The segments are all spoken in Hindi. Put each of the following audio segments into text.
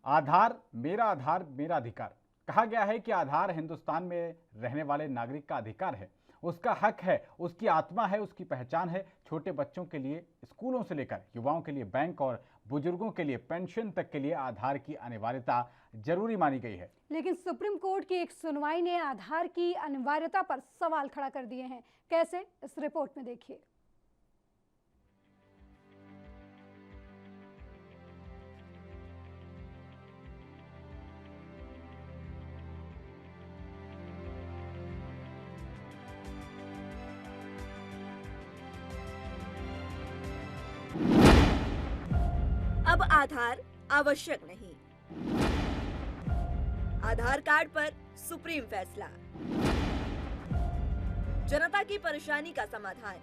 आधार मेरा अधिकार। कहा गया है कि आधार हिंदुस्तान में रहने वाले नागरिक का अधिकार है, उसका हक है, उसकी आत्मा है, उसकी पहचान है। छोटे बच्चों के लिए स्कूलों से लेकर युवाओं के लिए बैंक और बुजुर्गों के लिए पेंशन तक के लिए आधार की अनिवार्यता जरूरी मानी गई है। लेकिन सुप्रीम कोर्ट की एक सुनवाई ने आधार की अनिवार्यता पर सवाल खड़ा कर दिए हैं। कैसे, इस रिपोर्ट में देखिए। अब आधार आवश्यक नहीं। आधार कार्ड पर सुप्रीम फैसला। जनता की परेशानी का समाधान।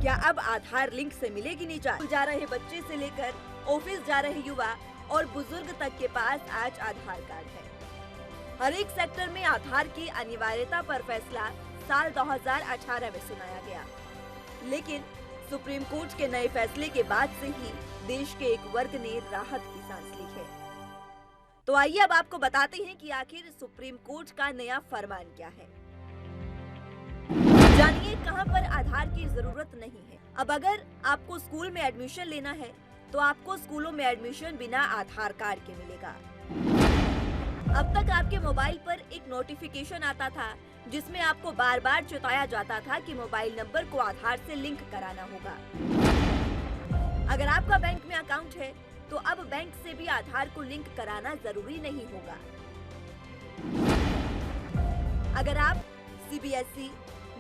क्या अब आधार लिंक से मिलेगी निजात? जा रहे बच्चे से लेकर ऑफिस जा रहे युवा और बुजुर्ग तक के पास आज आधार कार्ड है। हर एक सेक्टर में आधार की अनिवार्यता पर फैसला साल 2018 में सुनाया गया, लेकिन सुप्रीम कोर्ट के नए फैसले के बाद से ही देश के एक वर्ग ने राहत की सांस ली है। तो आइए अब आपको बताते हैं कि आखिर सुप्रीम कोर्ट का नया फरमान क्या है। जानिए कहां पर आधार की जरूरत नहीं है। अब अगर आपको स्कूल में एडमिशन लेना है तो आपको स्कूलों में एडमिशन बिना आधार कार्ड के मिलेगा। अब तक आपके मोबाइल पर एक नोटिफिकेशन आता था जिसमें आपको बार बार चेताया जाता था कि मोबाइल नंबर को आधार से लिंक कराना होगा। अगर आपका बैंक में अकाउंट है तो अब बैंक से भी आधार को लिंक कराना जरूरी नहीं होगा। अगर आप सीबीएसई,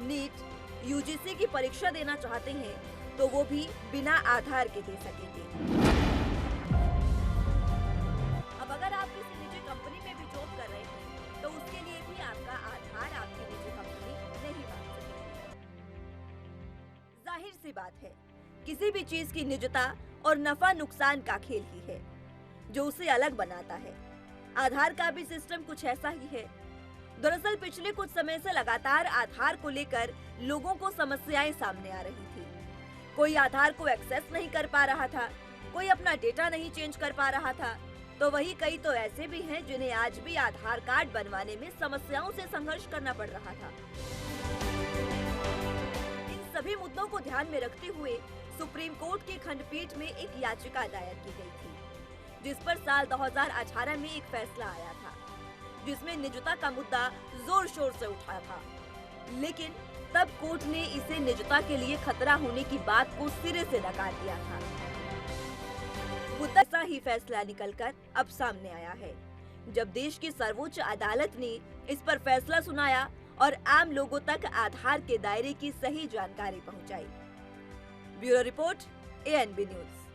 नीट, यूजीसी की परीक्षा देना चाहते हैं तो वो भी बिना आधार के दे सकेंगे। अब अगर आप किसी निजी कंपनी में भी जॉब कर रहे हैं तो उसके लिए भी आपका आधार आपकी निजी कंपनी नहीं मांग सकेगी। जाहिर सी बात है, किसी भी चीज की निजता और नफा नुकसान का खेल ही है जो उसे अलग बनाता है। आधार का भी सिस्टम कुछ ऐसा ही है। दरअसल पिछले कुछ समय से लगातार आधार को लेकर लोगों को समस्याएं सामने आ रही थी। कोई आधार को एक्सेस नहीं कर पा रहा था, कोई अपना डेटा नहीं चेंज कर पा रहा था, तो वही कई तो ऐसे भी हैं जिन्हें आज भी आधार कार्ड बनवाने में समस्याओं से संघर्ष करना पड़ रहा था। इन सभी मुद्दों को ध्यान में रखते हुए सुप्रीम कोर्ट की खंडपीठ में एक याचिका दायर की गई थी, जिस पर साल 2018 में एक फैसला आया था, जिसमें निजता का मुद्दा जोर शोर से उठा था। लेकिन तब कोर्ट ने इसे निजता के लिए खतरा होने की बात को सिरे से नकार दिया था। मुद्दा ही फैसला निकलकर अब सामने आया है, जब देश की सर्वोच्च अदालत ने इस पर फैसला सुनाया और आम लोगों तक आधार के दायरे की सही जानकारी पहुंचाई। Bureau report, ANB news.